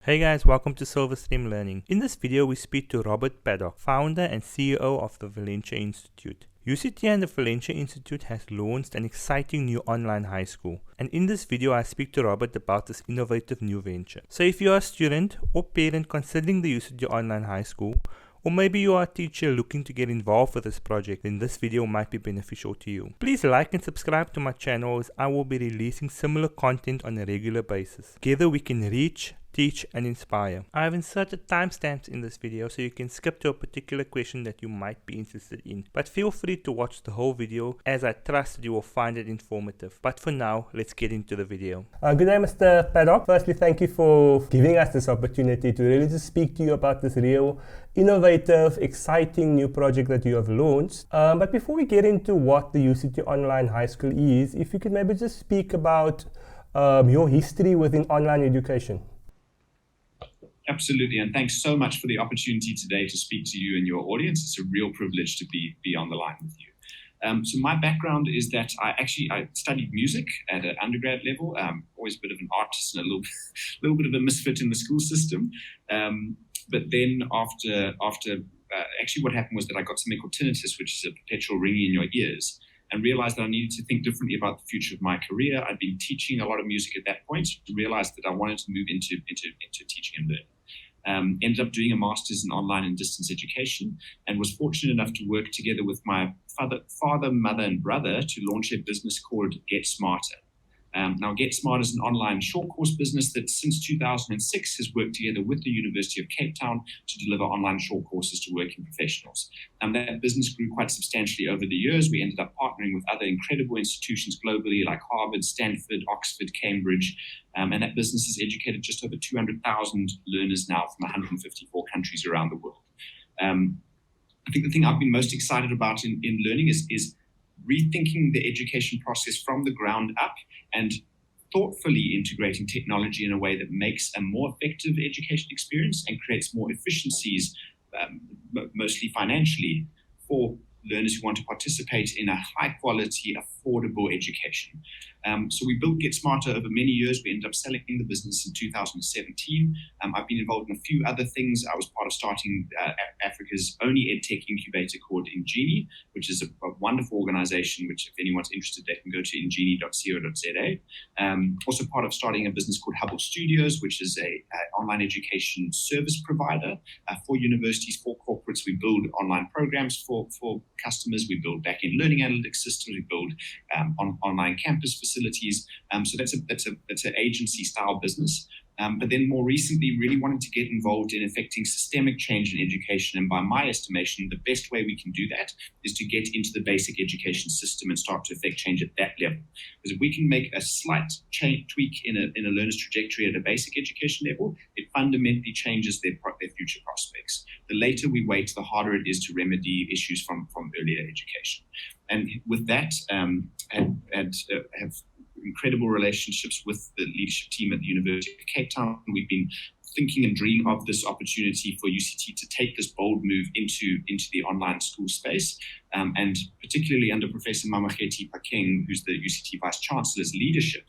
Hey guys, welcome to Silverstream Learning. In this video, we speak to Robert Paddock, founder and CEO of the Valenture Institute. UCT and the Valenture Institute has launched an exciting new online high school. And in this video, I speak to Robert about this innovative new venture. So if you are a student or parent considering the UCT Online High School, or maybe you are a teacher looking to get involved with this project, then this video might be beneficial to you. Please like and subscribe to my channel as I will be releasing similar content on a regular basis. Together we can reach, teach and inspire. I have inserted timestamps in this video so you can skip to a particular question that you might be interested in. But feel free to watch the whole video as I trust that you will find it informative. But for now, let's get into the video. Good day, Mr. Paddock. Firstly, thank you for giving us this opportunity to really just speak to you about this real innovative, exciting new project that you have launched. But before we get into what the UCT Online High School is, if you could maybe just speak about your history within online education. Absolutely, and thanks so much for the opportunity today to speak to you and your audience. It's a real privilege to be on the line with you. So my background is that I studied music at an undergrad level. Always a bit of an artist and a little bit of a misfit in the school system. But then after actually what happened was that I got something called tinnitus, which is a perpetual ringing in your ears, and realized that I needed to think differently about the future of my career. I'd been teaching a lot of music at that point, realized that I wanted to move into teaching and learning. Ended up doing a master's in online and distance education, and was fortunate enough to work together with my father, mother, and brother to launch a business called Get Smarter. Now, Get Smart is an online short course business that since 2006 has worked together with the University of Cape Town to deliver online short courses to working professionals. That business grew quite substantially over the years. We ended up partnering with other incredible institutions globally like Harvard, Stanford, Oxford, Cambridge, and that business has educated just over 200,000 learners now from 154 countries around the world. I think the thing I've been most excited about in learning is rethinking the education process from the ground up and thoughtfully integrating technology in a way that makes a more effective education experience and creates more efficiencies, mostly financially, for learners who want to participate in a high quality, affordable education. So we built Get Smarter over many years. We ended up selling the business in 2017. I've been involved in a few other things. I was part of starting Africa's only EdTech incubator called Ingenie, which is a wonderful organization, which if anyone's interested, they can go to ingenie.co.za. Also part of starting a business called Hubble Studios, which is a online education service provider for universities, for corporates. We build online programs for customers. We build back-end learning analytics systems. We build online campus facilities. So that's an agency style business. But then more recently, really wanting to get involved in affecting systemic change in education. And by my estimation, the best way we can do that is to get into the basic education system and start to affect change at that level. Because if we can make a slight tweak in a learner's trajectory at a basic education level, it fundamentally changes their future prospects. The later we wait, the harder it is to remedy issues from earlier education. And with that, have incredible relationships with the leadership team at the University of Cape Town. We've been thinking and dreaming of this opportunity for UCT to take this bold move into the online school space, and particularly under Professor Mamageti Pakeng, who's the UCT Vice Chancellor's leadership.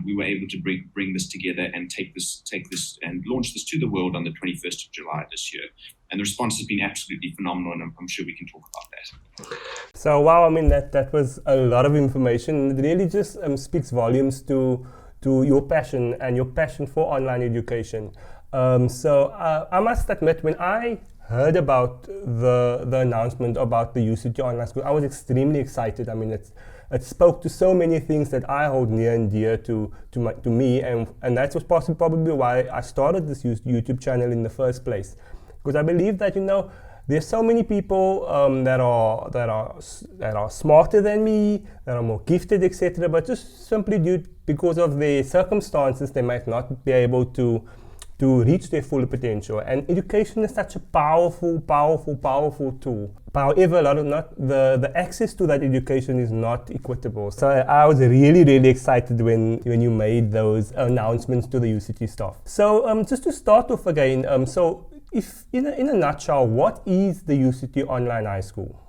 We were able to bring this together and take this and launch this to the world on the 21st of July this year. And the response has been absolutely phenomenal, and I'm sure we can talk about that. So, wow, I mean, that was a lot of information. It really just speaks volumes to your passion and your passion for online education. So I must admit, when I heard about the announcement about the UCT Online School, I was extremely excited. I mean, it spoke to so many things that I hold near and dear to me, and that was probably why I started this YouTube channel in the first place. Because I believe that, there's so many people that are smarter than me, that are more gifted, etc. But just simply because of their circumstances, they might not be able to reach their full potential. And education is such a powerful tool. However, the access to that education is not equitable. So I was really excited when you made those announcements to the UCT staff. So just to start off again, so if in a nutshell, what is the UCT Online High School?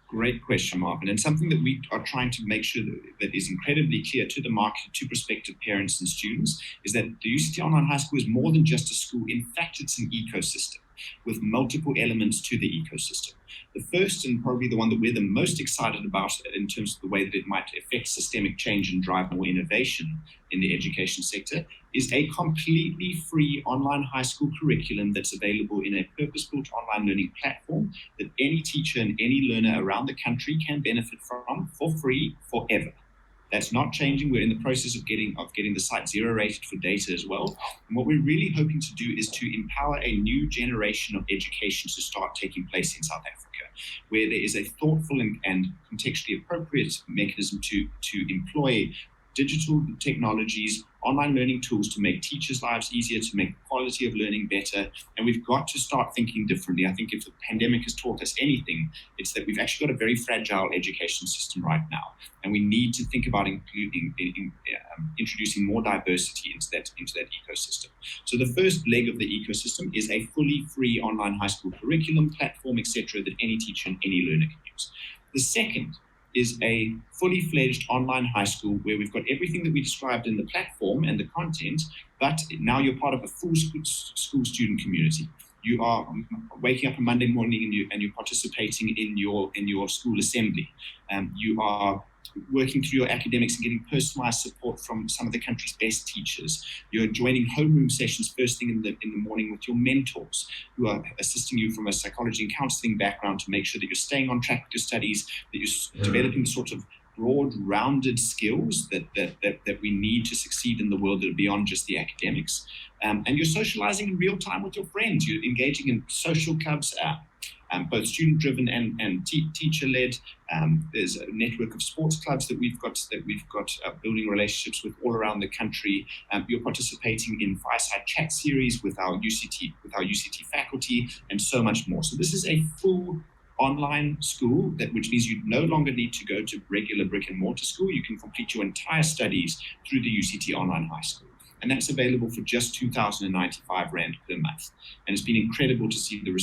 Great question, Marvin, and something that we are trying to make sure that is incredibly clear to the market, to prospective parents and students, is that the UCT Online High School is more than just a school. In fact, it's an ecosystem with multiple elements to the ecosystem. The first, and probably the one that we're the most excited about in terms of the way that it might affect systemic change and drive more innovation in the education sector, is a completely free online high school curriculum that's available in a purpose-built online learning platform that any teacher and any learner around the country can benefit from for free forever. That's not changing. We're in the process of getting the site zero rated for data as well. And what we're really hoping to do is to empower a new generation of education to start taking place in South Africa, where there is a thoughtful and contextually appropriate mechanism to employ digital technologies, online learning tools to make teachers' lives easier, to make the quality of learning better. And we've got to start thinking differently. I think if the pandemic has taught us anything, it's that we've actually got a very fragile education system right now. And we need to think about introducing more diversity into that ecosystem. So the first leg of the ecosystem is a fully free online high school curriculum, platform, etc., that any teacher and any learner can use. The second is a fully fledged online high school where we've got everything that we described in the platform and the content, but now you're part of a full school student community. You are waking up on Monday morning and you're participating in your school assembly. You are working through your academics and getting personalized support from some of the country's best teachers. You're joining homeroom sessions first thing in the morning with your mentors who are assisting you from a psychology and counseling background to make sure that you're staying on track with your studies, that you're developing the sort of broad, rounded skills that we need to succeed in the world that are beyond just the academics. And you're socializing in real time with your friends. You're engaging in social clubs, both student-driven and teacher-led. There's a network of sports clubs that we've got building relationships with all around the country. You're participating in Fireside chat series with our UCT faculty, and so much more. So this is a full online school, which means you no longer need to go to regular brick and mortar school. You can complete your entire studies through the UCT Online High School. And that's available for just 2,095 Rand per month. And it's been incredible to see the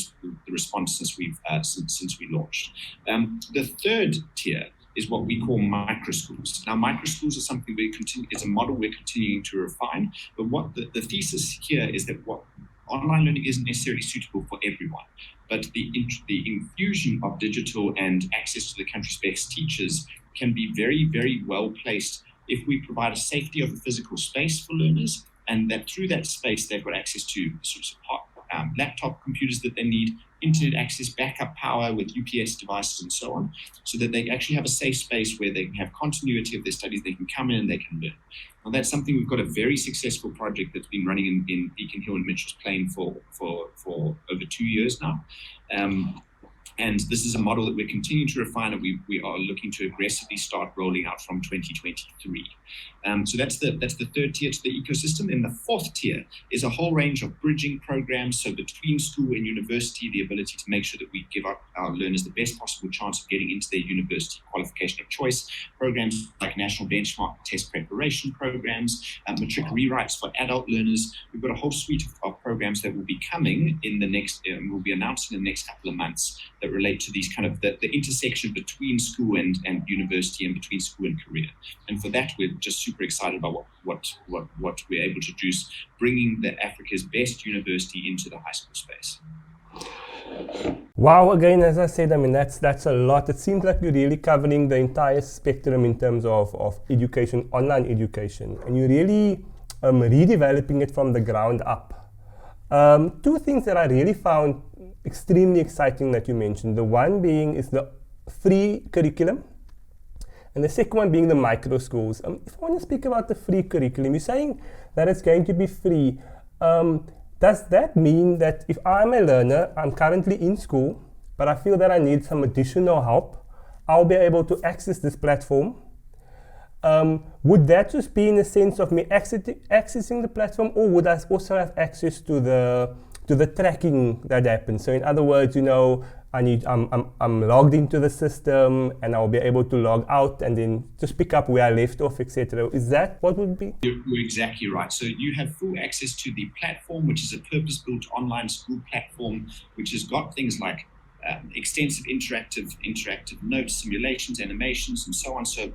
response since we launched. The third tier is what we call microschools. Now, microschools are something it's a model we're continuing to refine. But what the thesis here is that what online learning isn't necessarily suitable for everyone. But the infusion of digital and access to the country's best teachers can be very, very well placed if we provide a safety of a physical space for learners, and that through that space they've got access to sorts of laptop computers that they need, internet access, backup power with UPS devices and so on, so that they actually have a safe space where they can have continuity of their studies, they can come in and they can learn. Now that's something we've got a very successful project that's been running in Beacon Hill and Mitchell's Plain for over 2 years now. And this is a model that we're continuing to refine, and we are looking to aggressively start rolling out from 2023. So that's the third tier to the ecosystem. And the fourth tier is a whole range of bridging programs. So between school and university, the ability to make sure that we give our learners the best possible chance of getting into their university qualification of choice. Programs like national benchmark test preparation programs, matric rewrites for adult learners. We've got a whole suite of programs that will be coming in the next, we'll be announcing in the next couple of months, that relate to these kind of the intersection between school and university, and between school and career. And for that, we're just super excited about what we're able to produce, bringing Africa's best university into the high school space. Wow, again, as I said, I mean, that's a lot. It seems like you're really covering the entire spectrum in terms of education, online education, and you're really redeveloping it from the ground up. Two things that I really found extremely exciting that you mentioned. The one being is the free curriculum, and the second one being the micro schools. If I want to speak about the free curriculum, you're saying that it's going to be free. Does that mean that if I'm a learner, I'm currently in school, but I feel that I need some additional help, I'll be able to access this platform? Would that just be in the sense of me accessing the platform, or would I also have access to the tracking that happens? So in other words, you know, I'm logged into the system, and I'll be able to log out and then just pick up where I left off, etc. Is that what would be? You're exactly right. So you have full access to the platform, which is a purpose-built online school platform, which has got things like extensive interactive notes, simulations, animations, and so on. So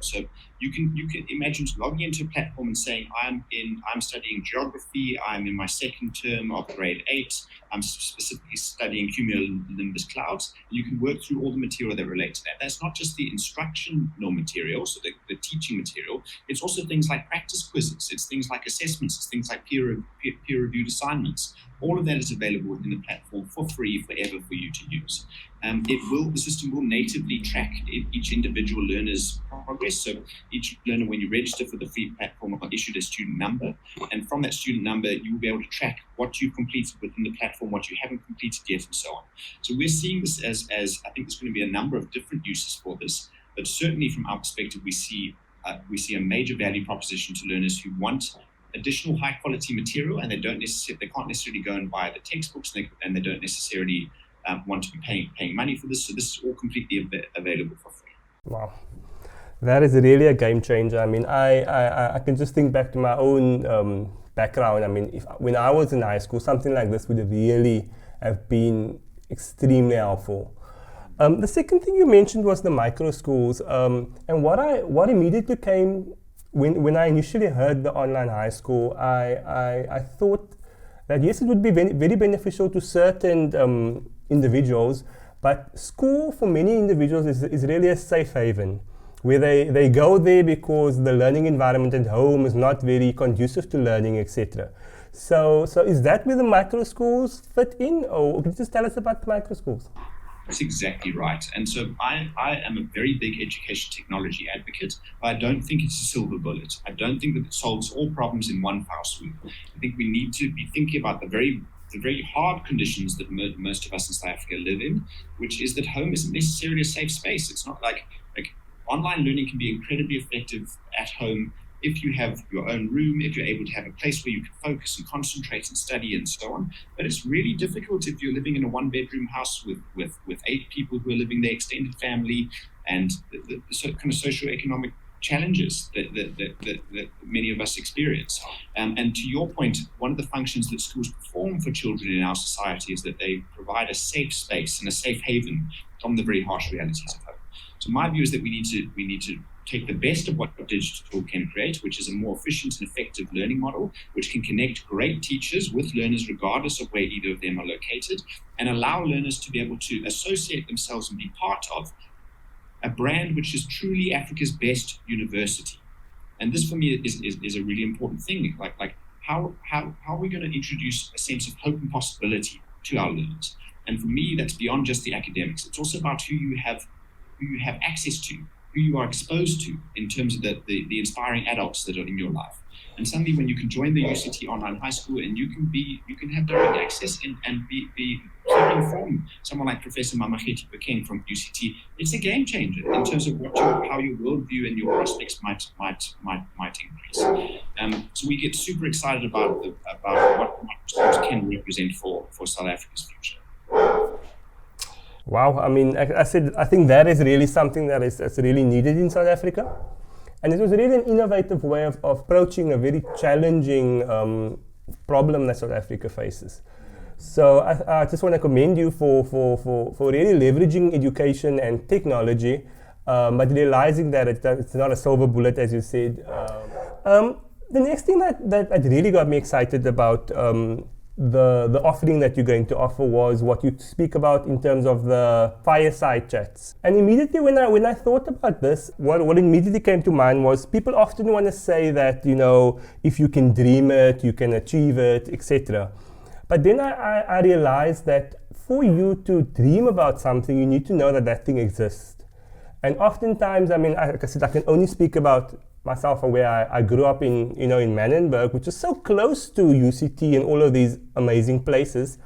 you can imagine logging into a platform and saying, I'm studying geography. I'm in my second term of grade 8. I'm specifically studying cumulonimbus clouds. You can work through all the material that relate to that. That's not just the instructional material, so the teaching material. It's also things like practice quizzes. It's things like assessments. It's things like peer-reviewed assignments. All of that is available within the platform for free forever for you to use. The system will natively track each individual learner's progress. So each learner, when you register for the free platform, are issued a student number. And from that student number, you will be able to track what you've completed within the platform, what you haven't completed yet, and so on. So we're seeing this as I think there's going to be a number of different uses for this. But certainly from our perspective, we see a major value proposition to learners who want additional high quality material, and they can't necessarily go and buy the textbooks, and they don't necessarily want to be paying money for this. So this is all completely available for free. Wow, that is really a game changer. I mean, I can just think back to my own background. I mean, when I was in high school, something like this would really have been extremely helpful. The second thing you mentioned was the microschools, and what immediately came when I initially heard the online high school, I thought that yes, it would be very beneficial to certain individuals, but school for many individuals is really a safe haven, where they go there because the learning environment at home is not very conducive to learning, etc. So is that where the microschools fit in, or can you just tell us about the microschools? That's exactly right. And so I am a very big education technology advocate, but I don't think it's a silver bullet. I don't think that it solves all problems in one foul swoop. I think we need to be thinking about the very hard conditions that most of us in South Africa live in, which is that home isn't necessarily a safe space. It's not like online learning can be incredibly effective at home if you have your own room, if you're able to have a place where you can focus and concentrate and study and so on. But it's really difficult if you're living in a one-bedroom house with 8 people who are living their extended family, and the kind of socioeconomic challenges that many of us experience. And to your point, one of the functions that schools perform for children in our society is that they provide a safe space and a safe haven from the very harsh realities of home. So my view is that we need to take the best of what digital can create, which is a more efficient and effective learning model, which can connect great teachers with learners regardless of where either of them are located, and allow learners to be able to associate themselves and be part of a brand which is truly Africa's best university. And this for me is a really important thing. Like how are we going to introduce a sense of hope and possibility to our learners? And for me, that's beyond just the academics. It's also about who you have access to, who you are exposed to in terms of the inspiring adults that are in your life. And suddenly when you can join the UCT Online High School and you can have direct access and be hearing from someone like Professor Mamageti Bekeng from UCT, it's a game changer in terms of how your worldview and your prospects might increase. So we get super excited about what Microschools can represent for South Africa's future. Wow, I mean, I think that is really something that's really needed in South Africa. And it was really an innovative way of approaching a very challenging problem that South Africa faces. So I just want to commend you for really leveraging education and technology, but realizing that it's not a silver bullet, as you said. The next thing that really got me excited about the offering that you're going to offer was what you speak about in terms of the Fireside chats. And immediately when I thought about this, what immediately came to mind was people often want to say that, if you can dream it, you can achieve it, etc. But then I realized that for you to dream about something, you need to know that thing exists. And oftentimes, like I said, I can only speak about myself and where I grew up in Manenberg, which is so close to UCT and all of these amazing places.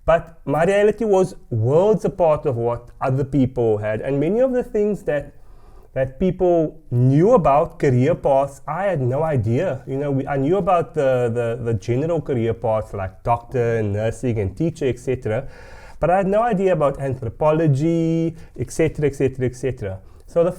But my reality was worlds apart of what other people had. And many of the things that people knew about career paths, I had no idea. I knew about the general career paths like doctor and nursing and teacher, etc. But I had no idea about anthropology, etc., etc., etc. So the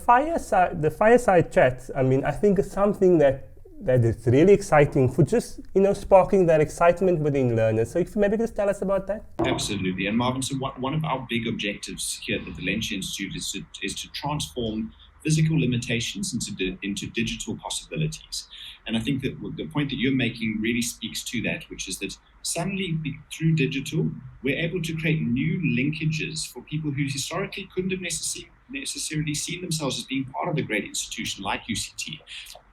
fireside chats, I think is something that that it's really exciting for just, sparking that excitement within learners. So if you maybe just tell us about that. Absolutely. And Marvin, so one of our big objectives here at the Valenture Institute is to transform physical limitations into digital possibilities. And I think that the point that you're making really speaks to that, which is that suddenly through digital, we're able to create new linkages for people who historically couldn't have necessarily seen themselves as being part of a great institution like UCT,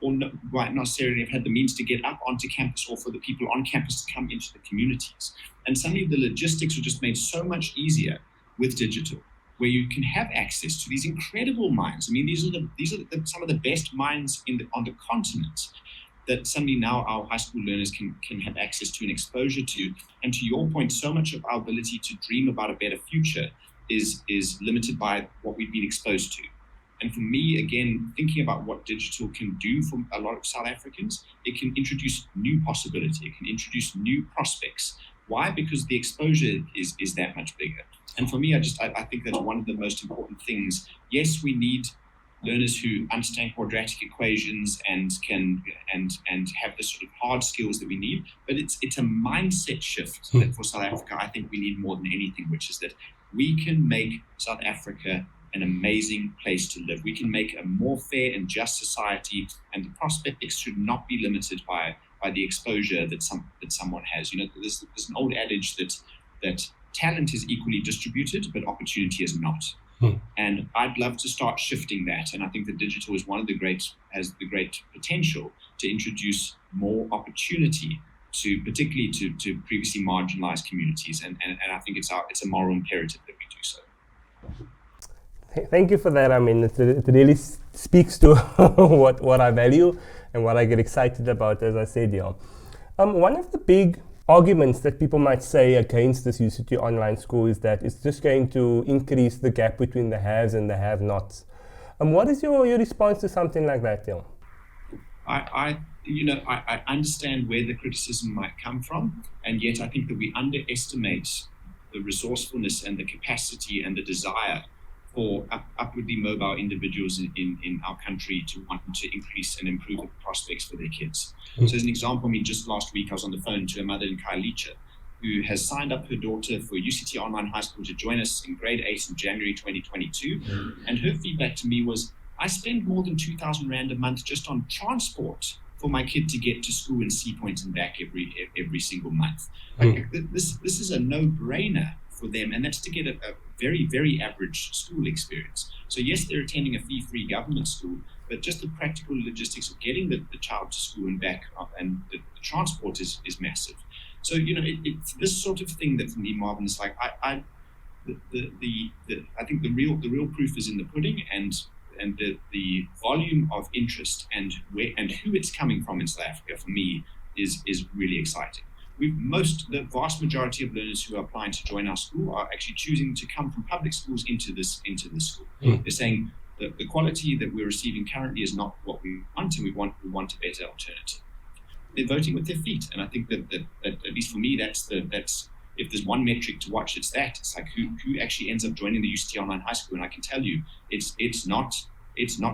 or might not necessarily have had the means to get up onto campus, or for the people on campus to come into the communities. And suddenly the logistics are just made so much easier with digital, where you can have access to these incredible minds. I mean, these are some of the best minds on the continent that suddenly now our high school learners can have access to and exposure to. And to your point, so much of our ability to dream about a better future is limited by what we've been exposed to. And for me, again, thinking about what digital can do for a lot of South Africans, it can introduce new possibility. It can introduce new prospects. Why? Because the exposure is that much bigger. And for me, I think that's one of the most important things. Yes, we need learners who understand quadratic equations and have the sort of hard skills that we need, but it's a mindset shift that for South Africa, I think we need more than anything, which is that we can make South Africa an amazing place to live. We can make a more fair and just society, and the prospects should not be limited by the exposure that someone has. There's an old adage that talent is equally distributed, but opportunity is not. And I'd love to start shifting that. And I think that digital is has the great potential to introduce more opportunity particularly to previously marginalized communities. And I think it's a moral imperative that we do so. Thank you for that. I mean, it really speaks to what I value and what I get excited about, as I said here. One of the big arguments that people might say against this UCT online school is that it's just going to increase the gap between the haves and the have-nots. What is your response to something like that, Theo? I understand where the criticism might come from, and yet I think that we underestimate the resourcefulness and the capacity and the desire for upwardly mobile individuals in our country to want to increase and improve the prospects for their kids. So as an example, just last week I was on the phone to a mother in Valenture who has signed up her daughter for UCT Online High School to join us in grade 8 in January 2022. And her feedback to me was, I spend more than 2,000 Rand a month just on transport for my kid to get to school in Sea Point and back every single month. This is a no-brainer for them, and that's to get a very, very average school experience. So yes, they're attending a fee-free government school, but just the practical logistics of getting the child to school and back up, and the transport is massive. So it's this sort of thing that for me, Marvin, is like I think the real proof is in the pudding, and the volume of interest and who it's coming from in South Africa for me is really exciting. The vast majority of learners who are applying to join our school are actually choosing to come from public schools into this school. They're saying that the quality that we're receiving currently is not what we want, and we want a better alternative. They're voting with their feet, and I think that at least for me, that's if there's one metric to watch, it's that. It's like who actually ends up joining the UCT Online High School, and I can tell you, it's not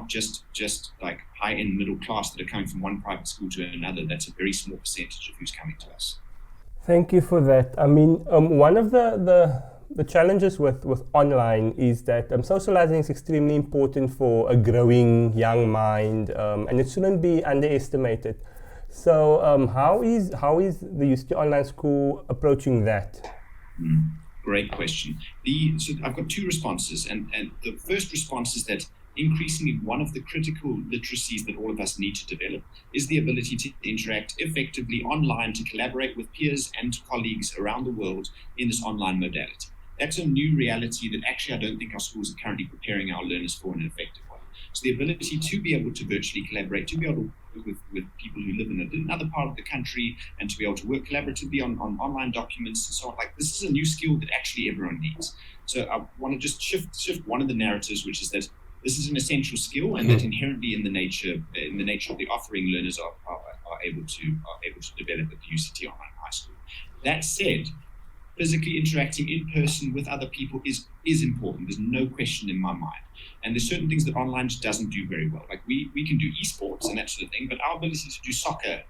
just like high-end middle class that are coming from one private school to another. That's a very small percentage of who's coming to us. Thank you for that. I mean, one of the challenges with online is that socializing is extremely important for a growing young mind, and it shouldn't be underestimated. So how is the UCT Online School approaching that? Great question. So I've got two responses, and the first response is that increasingly one of the critical literacies that all of us need to develop is the ability to interact effectively online, to collaborate with peers and colleagues around the world in this online modality. That's a new reality that actually I don't think our schools are currently preparing our learners for in an effective way. So the ability to be able to virtually collaborate, to be able to work with people who live in another part of the country, and to be able to work collaboratively on online documents and so on. Like, this is a new skill that actually everyone needs. So I want to just shift one of the narratives, which is that this is an essential skill, and that inherently in the nature of the offering, learners are able to develop at the UCT Online High School. That said, physically interacting in person with other people is important. There's no question in my mind. And there's certain things that online just doesn't do very well. Like we can do esports and that sort of thing, but our ability to do soccer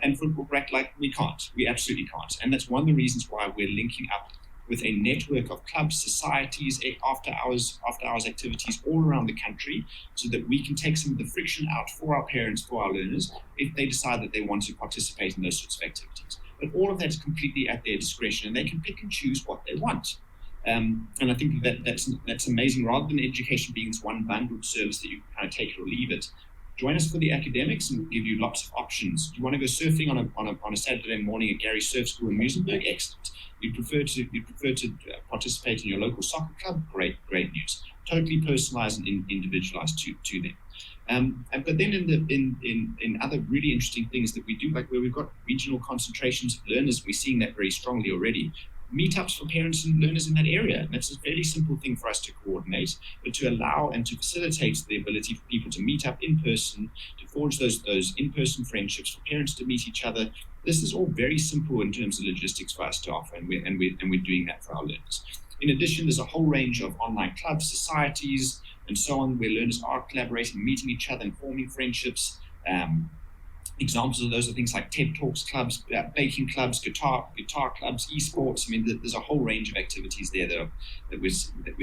and football, like we can't. We absolutely can't. And that's one of the reasons why we're linking up with a network of clubs, societies, after hours activities all around the country, so that we can take some of the friction out for our parents, for our learners, if they decide that they want to participate in those sorts of activities. But all of that is completely at their discretion, and they can pick and choose what they want. And I think that's amazing. Rather than education being this one bundled service that you can kind of take it or leave it, join us for the academics, and we'll give you lots of options. Do you want to go surfing on a Saturday morning at Gary's Surf School in Muizenberg? Excellent. You'd prefer to participate in your local soccer club? Great news. Totally personalized and individualized to them. But then in other really interesting things that we do, like where we've got regional concentrations of learners, we're seeing that very strongly already. Meetups for parents and learners in that area. And that's a fairly simple thing for us to coordinate, but to allow and to facilitate the ability for people to meet up in person, to forge those in-person friendships, for parents to meet each other. This is all very simple in terms of logistics for us to offer, and we're doing that for our learners. In addition, there's a whole range of online clubs, societies, and so on, where learners are collaborating, meeting each other, and forming friendships. Examples of those are things like TED Talks clubs, baking clubs, guitar clubs, esports. I mean, there's a whole range of activities there that we're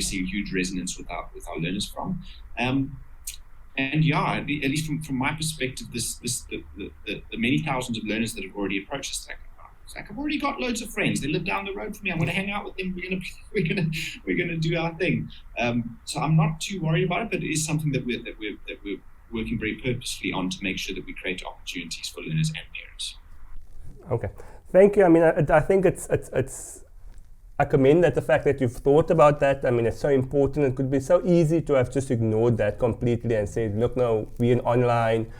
seeing huge resonance with our learners from. And yeah, at least from my perspective, the many thousands of learners that have already approached us, like I've already got loads of friends. They live down the road from me. I'm going to hang out with them. We're gonna do our thing. So I'm not too worried about it, but it is something that we're working very purposefully on to make sure that we create opportunities for learners and parents. Okay, thank you. I mean, I think it's I commend that the fact that you've thought about that. I mean, it's so important. It could be so easy to have just ignored that completely and said, look, no, we're in online,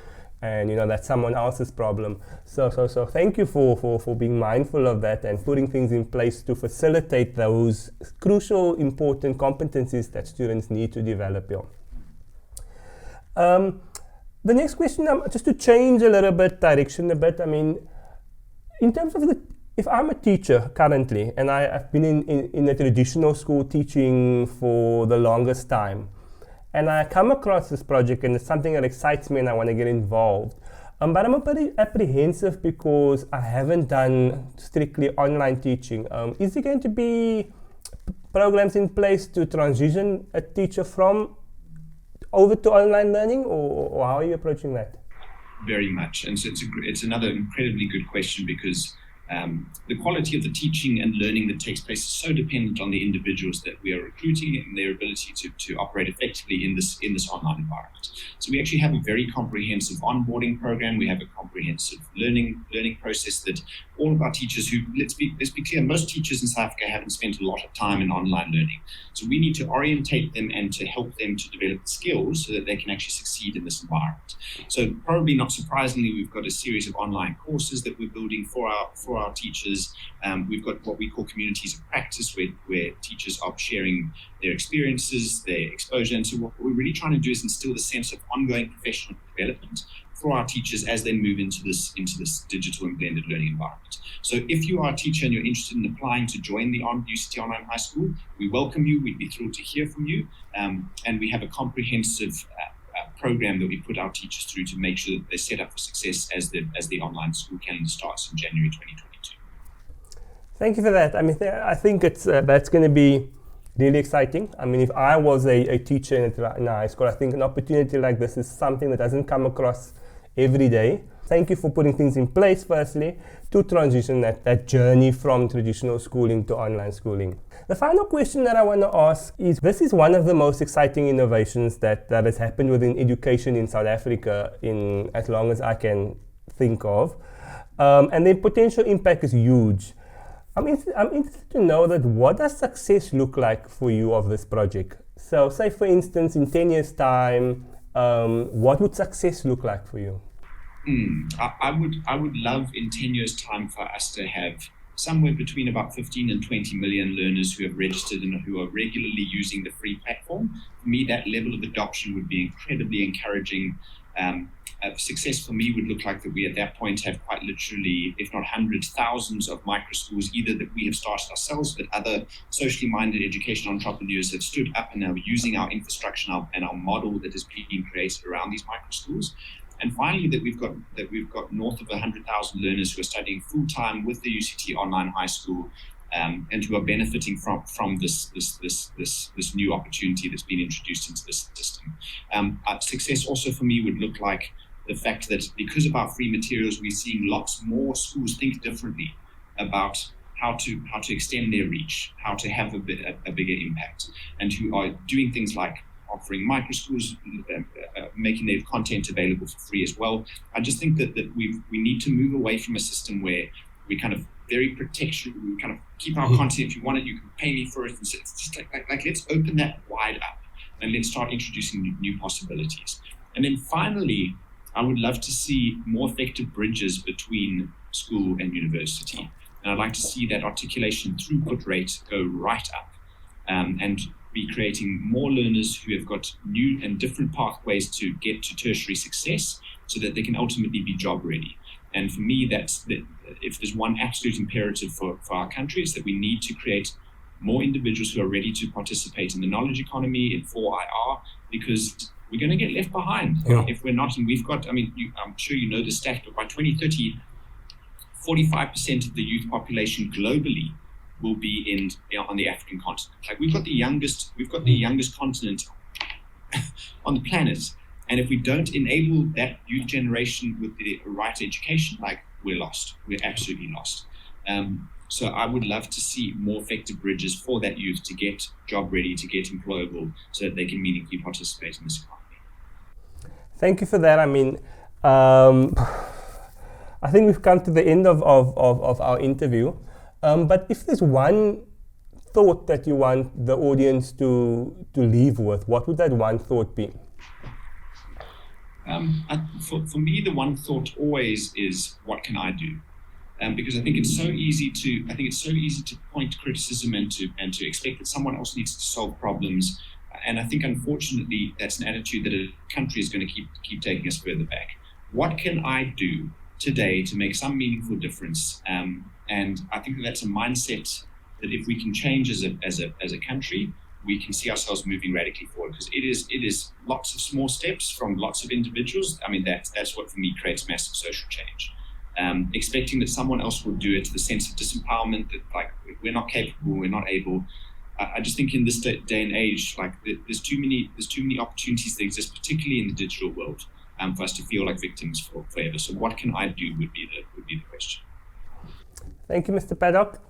and that's someone else's problem. So thank you for being mindful of that and putting things in place to facilitate those crucial, important competencies that students need to develop. The next question, just to change a little bit, direction a bit, I mean, in terms of if I'm a teacher currently, and I've been in a traditional school teaching for the longest time, and I come across this project and it's something that excites me and I want to get involved, but I'm a bit apprehensive because I haven't done strictly online teaching. Is there going to be programs in place to transition a teacher from over to online learning, or how are you approaching that? Very much, and so it's another incredibly good question, because the quality of the teaching and learning that takes place is so dependent on the individuals that we are recruiting and their ability to operate effectively in this online environment. So we actually have a very comprehensive onboarding program. We have a comprehensive learning process that all of our teachers who, let's be clear, most teachers in South Africa haven't spent a lot of time in online learning. So we need to orientate them and to help them to develop the skills so that they can actually succeed in this environment. So probably not surprisingly, we've got a series of online courses that we're building for our teachers. We've got what we call communities of practice, where teachers are sharing their experiences, their exposure. And so what we're really trying to do is instill the sense of ongoing professional development for our teachers as they move into this digital and blended learning environment. So if you are a teacher and you're interested in applying to join the UCT Online High School, we welcome you. We'd be thrilled to hear from you. And we have a comprehensive program that we put our teachers through to make sure that they're set up for success as the online school calendar starts in January 2022. Thank you for that. I mean, I think that's going to be really exciting. I mean, if I was a teacher in a high school, I think an opportunity like this is something that doesn't come across every day. Thank you for putting things in place, firstly, to transition that journey from traditional schooling to online schooling. The final question that I want to ask is, this is one of the most exciting innovations that has happened within education in South Africa in as long as I can think of. And the potential impact is huge. I'm interested to know that what does success look like for you of this project? So say, for instance, in 10 years' time, what would success look like for you? I would love in 10 years' time for us to have somewhere between about 15 and 20 million learners who have registered and who are regularly using the free platform. For me, that level of adoption would be incredibly encouraging. Success for me would look like that we at that point have quite literally, if not hundreds, thousands of microschools, either that we have started ourselves, but other socially minded education entrepreneurs have stood up and are using our infrastructure and our model that is being created around these microschools. And finally, that we've got north of 100,000 learners who are studying full time with the UCT Online High School, and who are benefiting from this new opportunity that's been introduced into this system. Success also for me would look like the fact that because of our free materials, we're seeing lots more schools think differently about how to extend their reach, how to have a bigger impact, and who are doing things like offering microschools, making their content available for free as well. I just think that we need to move away from a system where we kind of very protection, we kind of keep our content. If you want it, you can pay me for it. And so it's just like let's open that wide up and let's start introducing new possibilities. And then finally, I would love to see more effective bridges between school and university. And I'd like to see that articulation throughput rate go right up, and be creating more learners who have got new and different pathways to get to tertiary success so that they can ultimately be job ready. And for me, that's if there's one absolute imperative for our country, is that we need to create more individuals who are ready to participate in the knowledge economy, in 4IR, because we're going to get left behind if we're not. And we've got, I'm sure you know the stat, but by 2030, 45% of the youth population globally will be on the African continent. Like we've got the youngest continent on the planet. And if we don't enable that youth generation with the right education, like we're lost. We're absolutely lost. So I would love to see more effective bridges for that youth to get job ready, to get employable, so that they can meaningfully participate in this economy. Thank you for that. I think we've come to the end of our interview. But if there's one thought that you want the audience to leave with, what would that one thought be? For me, the one thought always is, what can I do? Because I think it's so easy to point criticism and to expect that someone else needs to solve problems. And I think, unfortunately, that's an attitude that a country is going to keep taking us further back. What can I do today to make some meaningful difference? And I think that's a mindset that if we can change as a country, we can see ourselves moving radically forward, because it is lots of small steps from lots of individuals. That's what for me creates massive social change. Expecting that someone else will do it, the sense of disempowerment, that like we're not capable, we're not able. I just think in this day and age, like there's too many opportunities that exist, particularly in the digital world, for us to feel like victims forever. So what can I do would be the question. Thank you, Mr. Paddock.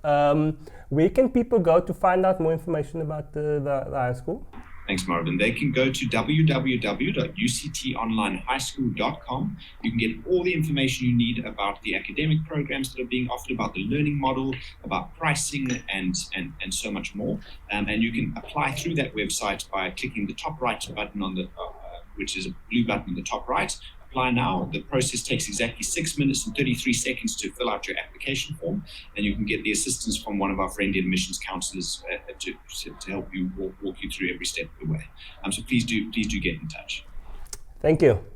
Where can people go to find out more information about the high school? Thanks, Marvin. They can go to www.uctonlinehighschool.com. You can get all the information you need about the academic programs that are being offered, about the learning model, about pricing, and so much more. And you can apply through that website by clicking the top right button on the which is a blue button on the top right. Apply now. The process takes exactly 6 minutes and 33 seconds to fill out your application form, and you can get the assistance from one of our friendly admissions counselors to help you walk you through every step of the way. So please do get in touch. Thank you.